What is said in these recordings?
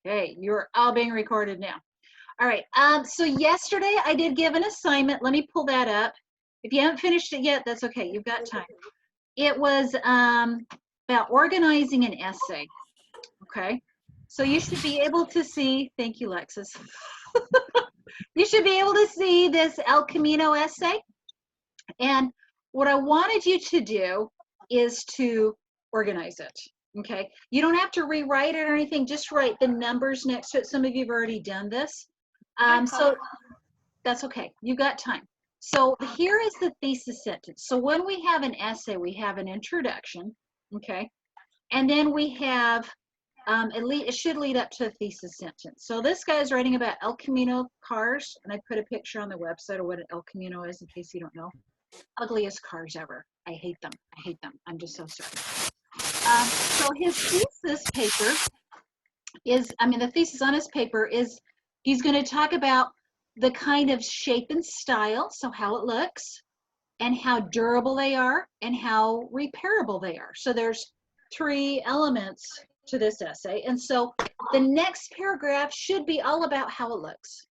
Okay, you're all being recorded now. All right, so yesterday I did give an assignment. Let me pull that up. If you haven't finished it yet, that's okay, you've got time. It was about organizing an essay, okay? So you should be able to see, thank you, Lexus. You should be able to see this El Camino essay. And what I wanted you to do is to organize it, okay? You don't have to rewrite it or anything, just write the numbers next to it. Some of you have already done this. So that's okay, you got time. So here is the thesis sentence. So when we have an essay, we have an introduction, okay? And then we have, it should lead up to a thesis sentence. So this guy is writing about El Camino cars, and I put a picture on the website of what an El Camino is in case you don't know. Ugliest cars ever. I hate them. I hate them. I'm just so sorry. So his thesis paper is, the thesis on his paper is, he's going to talk about the kind of shape and style, so how it looks, and how durable they are, and how repairable they are. So there's 3 elements to this essay. And so the next paragraph should be all about how it looks.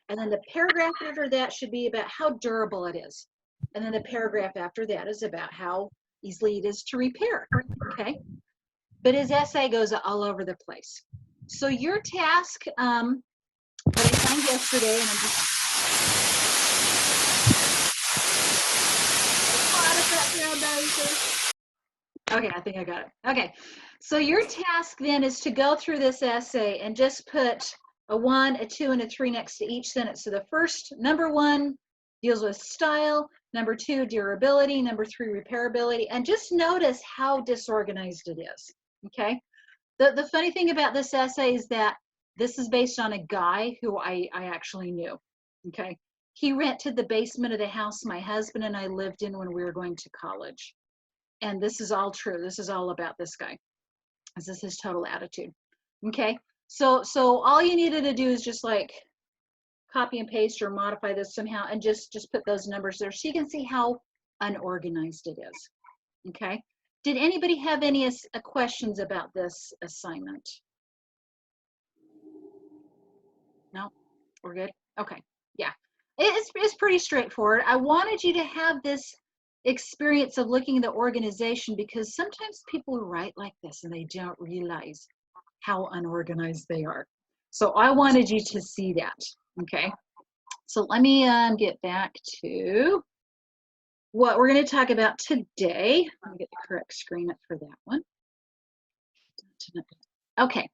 And then the paragraph after that should be about how durable it is. And then the paragraph after that is about how easily it is to repair, okay? But his essay goes all over the place. So your task that I found yesterday, and I'm just okay, I think I got it. Okay, so your task then is to go through this essay and just put a 1, a 2, and a 3 next to each sentence. So the first, number 1, deals with style, number 2, durability, number 3, repairability, and just notice how disorganized it is, okay? The funny thing about this essay is that this is based on a guy who I actually knew, okay? He rented the basement of the house my husband and I lived in when we were going to college. And this is all true. This is all about this guy. This is his total attitude, okay? So all you needed to do is just like copy and paste or modify this somehow and just put those numbers there so you can see how unorganized it is, okay? Did anybody have any questions about this assignment? No? We're good? Okay, yeah. It's pretty straightforward. I wanted you to have this experience of looking at the organization because sometimes people write like this and they don't realize how unorganized they are. So I wanted you to see that, okay? So let me get back to what we're going to talk about today. Let me get the correct screen up for that one. Okay,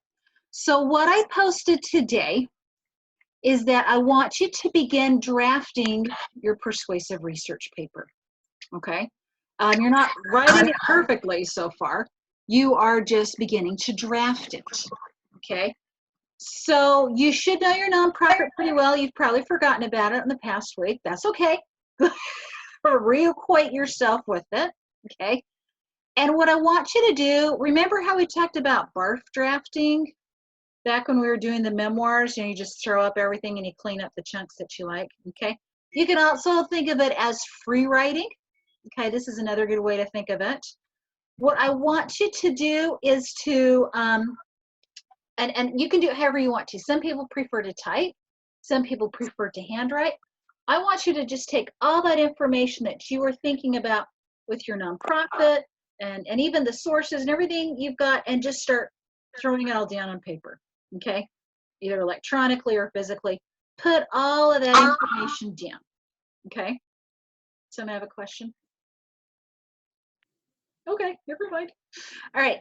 so what I posted today is that I want you to begin drafting your persuasive research paper, okay? You're not writing it perfectly so far. You are just beginning to draft it, okay? So you should know your nonprofit pretty well. You've probably forgotten about it in the past week. That's okay. Reacquaint yourself with it, okay? And what I want you to do, remember how we talked about barf drafting back when we were doing the memoirs, you just throw up everything and you clean up the chunks that you like, okay? You can also think of it as free writing, okay? This is another good way to think of it. What I want you to do is to, and you can do it however you want to. Some people prefer to type. Some people prefer to handwrite. I want you to just take all that information that you were thinking about with your nonprofit and even the sources and everything you've got and just start throwing it all down on paper, okay? Either electronically or physically. Put all of that information down, okay? Someone have a question? Okay, never mind. All right,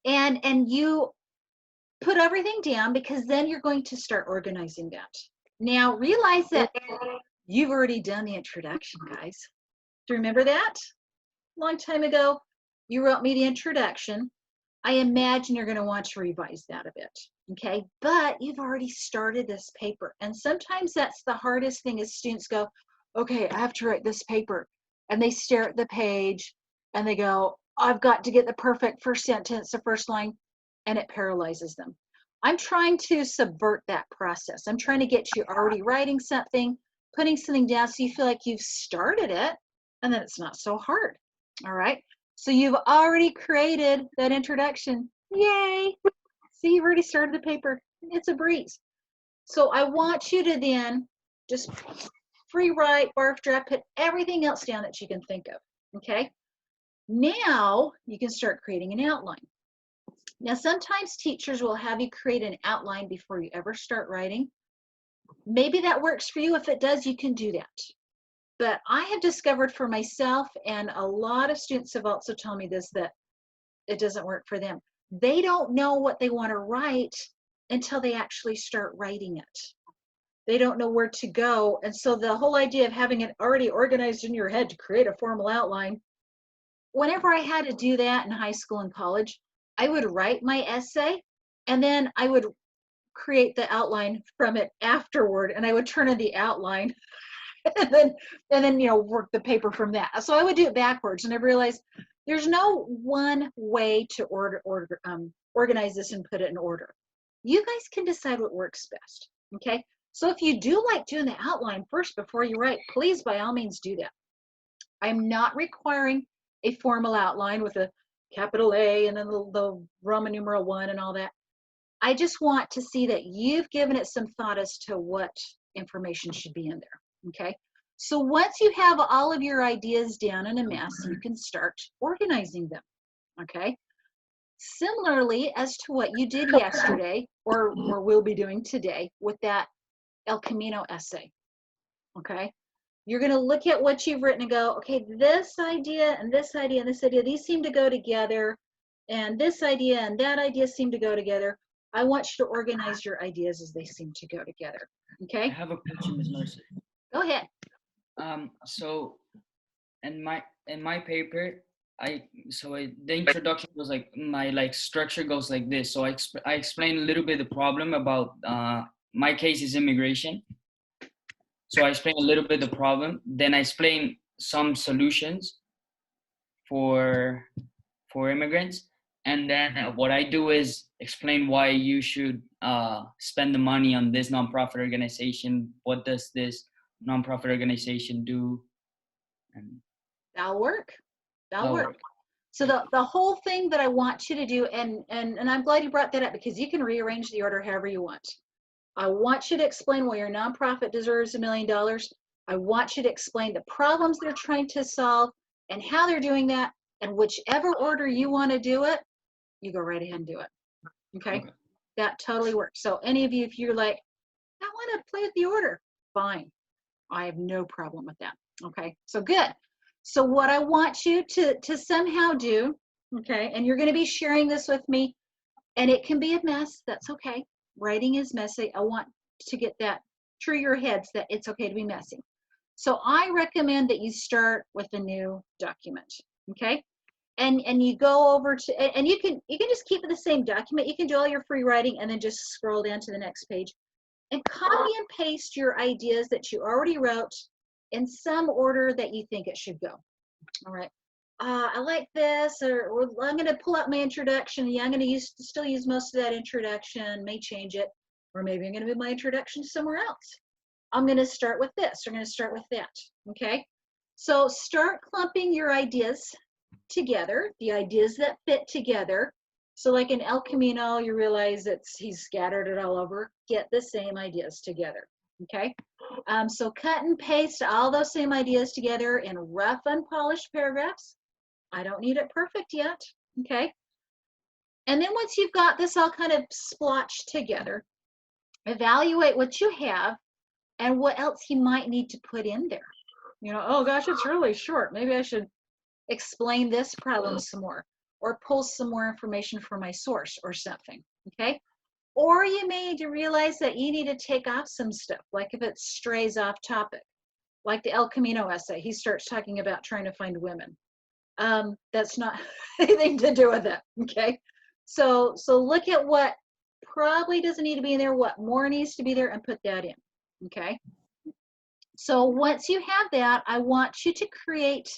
and you put everything down because then you're going to start organizing that. Now realize that you've already done the introduction, guys. Do you remember that? A long time ago, you wrote me the introduction. I imagine you're going to want to revise that a bit, okay? But you've already started this paper. And sometimes that's the hardest thing is students go, okay, I have to write this paper. And they stare at the page and they go, I've got to get the perfect first sentence, the first line, and it paralyzes them. I'm trying to subvert that process. I'm trying to get you already writing something, putting something down so you feel like you've started it, and then it's not so hard, all right? So you've already created that introduction. Yay! See, you've already started the paper. It's a breeze. So I want you to then just free write, barf draft, put everything else down that you can think of, okay? Now you can start creating an outline. Now sometimes teachers will have you create an outline before you ever start writing. Maybe that works for you. If it does, you can do that. But I have discovered for myself, and a lot of students have also told me this, that it doesn't work for them. They don't know what they want to write until they actually start writing it. They don't know where to go. And so the whole idea of having it already organized in your head to create a formal outline, whenever I had to do that in high school and college, I would write my essay and then I would create the outline from it afterward, and I would turn in the outline and then you know, work the paper from that. So I would do it backwards, and I realized there's no one way to organize this and put it in order. You guys can decide what works best, okay? So if you do like doing the outline first before you write, please by all means do that. I'm not requiring a formal outline with a capital A and then the Roman numeral 1 and all that. I just want to see that you've given it some thought as to what information should be in there, okay? So once you have all of your ideas down in a mess, you can start organizing them, okay? Similarly as to what you did yesterday or will be doing today with that El Camino essay, okay? You're gonna look at what you've written and go, okay, this idea and this idea and this idea, these seem to go together, and this idea and that idea seem to go together. I want you to organize your ideas as they seem to go together, okay? I have a question, Ms. Mercer. Go ahead. So in my paper, the introduction was like, my structure goes like this. So I explain a little bit the problem about my case is immigration. So I explain a little bit the problem, then I explain some solutions for immigrants, and then what I do is explain why you should spend the money on this nonprofit organization. What does this nonprofit organization do? And That'll work. That'll work. So the whole thing that I want you to do, and I'm glad you brought that up, because you can rearrange the order however you want. I want you to explain why your nonprofit deserves $1 million. I want you to explain the problems they're trying to solve and how they're doing that. And whichever order you want to do it, you go right ahead and do it. Okay? That totally works. So any of you, if you're like, I want to play with the order, fine. I have no problem with that. Okay? So good. So what I want you to somehow do, okay, and you're going to be sharing this with me, and it can be a mess. That's okay. Writing is messy. I want to get that through your heads that it's okay to be messy. So I recommend that you start with a new document, okay? And you go over to, and you can just keep it the same document. You can do all your free writing and then just scroll down to the next page and copy and paste your ideas that you already wrote in some order that you think it should go. All right. I like this, or I'm going to pull out my introduction. Yeah, I'm going to still use most of that introduction, may change it, or maybe I'm going to move my introduction somewhere else. I'm going to start with this, or I'm going to start with that, okay? So start clumping your ideas together, the ideas that fit together. So like in El Camino, you realize he's scattered it all over. Get the same ideas together, okay? So cut and paste all those same ideas together in rough, unpolished paragraphs. I don't need it perfect yet, okay? And then once you've got this all kind of splotched together, evaluate what you have and what else you might need to put in there. You know, oh gosh, it's really short. Maybe I should explain this problem some more, or pull some more information from my source or something, okay? Or you may need to realize that you need to take off some stuff, like if it strays off topic, like the El Camino essay. He starts talking about trying to find women. That's not anything to do with it, okay? So look at what probably doesn't need to be in there, what more needs to be there, and put that in, okay? So once you have that, I want you to create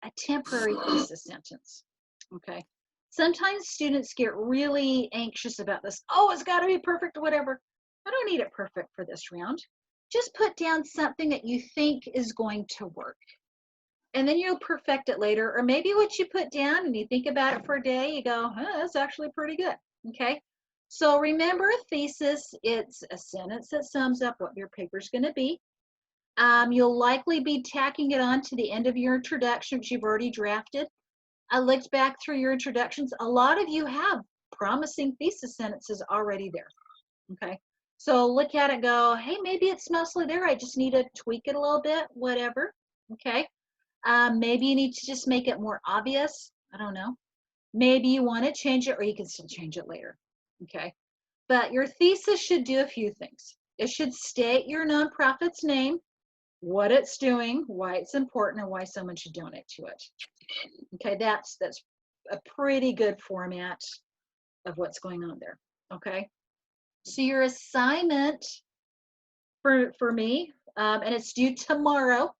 a temporary thesis sentence, okay? Sometimes students get really anxious about this. Oh, it's got to be perfect or whatever. I don't need it perfect for this round. Just put down something that you think is going to work. And then you'll perfect it later. Or maybe what you put down and you think about it for a day, you go, oh, that's actually pretty good, okay? So remember, a thesis, it's a sentence that sums up what your paper's going to be. You'll likely be tacking it on to the end of your introduction, which you've already drafted. I looked back through your introductions. A lot of you have promising thesis sentences already there. Okay. So look at it, go, hey, maybe it's mostly there. I just need to tweak it a little bit, whatever. Okay. Maybe you need to just make it more obvious. I don't know. Maybe you want to change it, or you can still change it later. Okay. But your thesis should do a few things. It should state your nonprofit's name, what it's doing, why it's important, and why someone should donate to it. Okay, that's a pretty good format of what's going on there. Okay, so your assignment for me, and it's due tomorrow.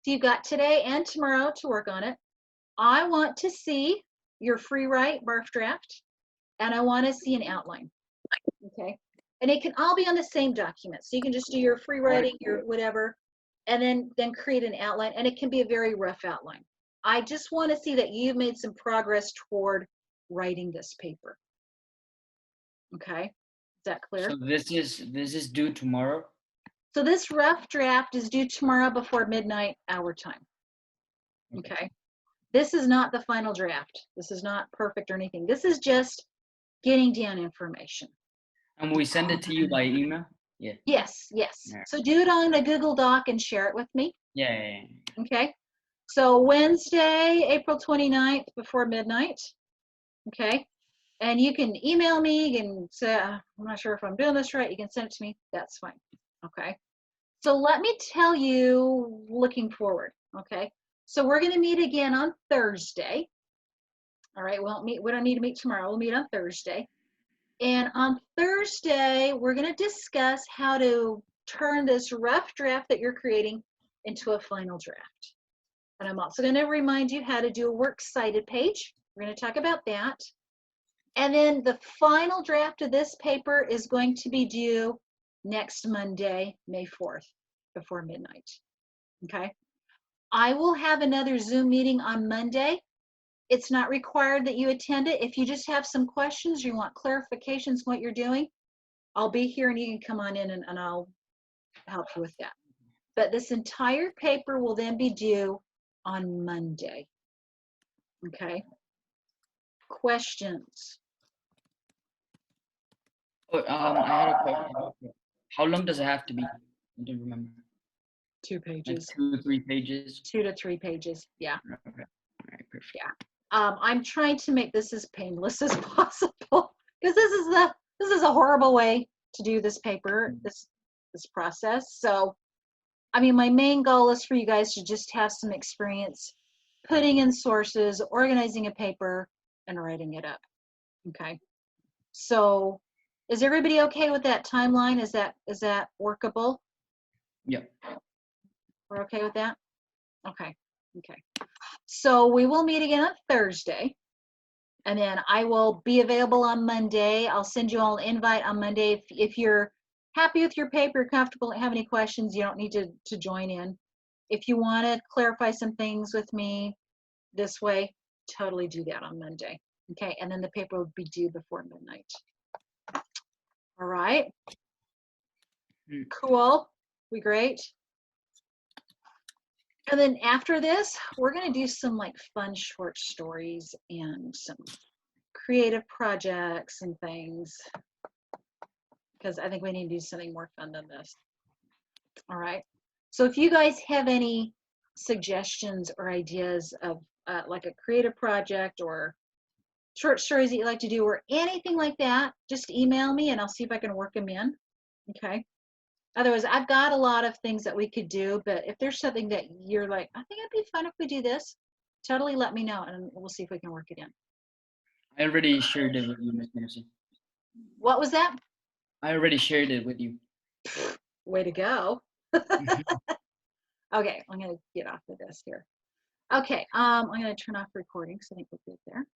So you've got today and tomorrow to work on it. I want to see your free write barf draft, and I want to see an outline. Okay, and it can all be on the same document. So you can just do your free writing, your whatever, and then create an outline, and it can be a very rough outline. I just want to see that you've made some progress toward writing this paper. Okay, is that clear? So this is due tomorrow. So this rough draft is due tomorrow before midnight our time. Okay, this is not the final draft. This is not perfect or anything. This is just getting down information. And we send it to you by email? Yeah. Yes, yes. Yeah. So do it on a Google Doc and share it with me. Yeah. Okay. So Wednesday, April 29th before midnight. Okay. And you can email me, you can say, I'm not sure if I'm doing this right. You can send it to me. That's fine. Okay. So let me tell you, looking forward. Okay. So we're going to meet again on Thursday. All right. We don't need to meet tomorrow. We'll meet on Thursday. And on Thursday, we're going to discuss how to turn this rough draft that you're creating into a final draft. And I'm also going to remind you how to do a works cited page. We're going to talk about that. And then the final draft of this paper is going to be due next Monday, May 4th, before midnight. Okay. I will have another Zoom meeting on Monday. It's not required that you attend it. If you just have some questions, you want clarifications what you're doing, I'll be here and you can come on in and I'll help you with that. But this entire paper will then be due on Monday. Okay. Questions? Oh, I had a question. How long does it have to be? I don't remember. 2 pages. Like 2 or 3 pages. 2 to 3 pages. Yeah. Okay. All right, perfect. Yeah. I'm trying to make this as painless as possible because this is a horrible way to do this paper, this process. So, I mean, my main goal is for you guys to just have some experience putting in sources, organizing a paper, and writing it up. Okay. So, is everybody okay with that timeline? Is that workable? Yep. We're okay with that? Okay. Okay. So we will meet again on Thursday, and then I will be available on Monday. I'll send you all an invite on Monday. If you're happy with your paper, comfortable, have any questions, you don't need to join in. If you want to clarify some things with me this way, totally do that on Monday. Okay, and then the paper will be due before midnight. All right. Cool. We great. And then after this, we're going to do some like fun short stories and some creative projects and things, because I think we need to do something more fun than this. All right. So if you guys have any suggestions or ideas of like a creative project or short stories that you like to do or anything like that, just email me and I'll see if I can work them in. Okay. Otherwise, I've got a lot of things that we could do, but if there's something that you're like, I think it'd be fun if we do this, totally let me know and we'll see if we can work it in. I already shared it with you, Ms. Mercy. What was that? I already shared it with you. Way to go. Okay, I'm gonna get off of this here. Okay, I'm gonna turn off recording, so I think we're good there.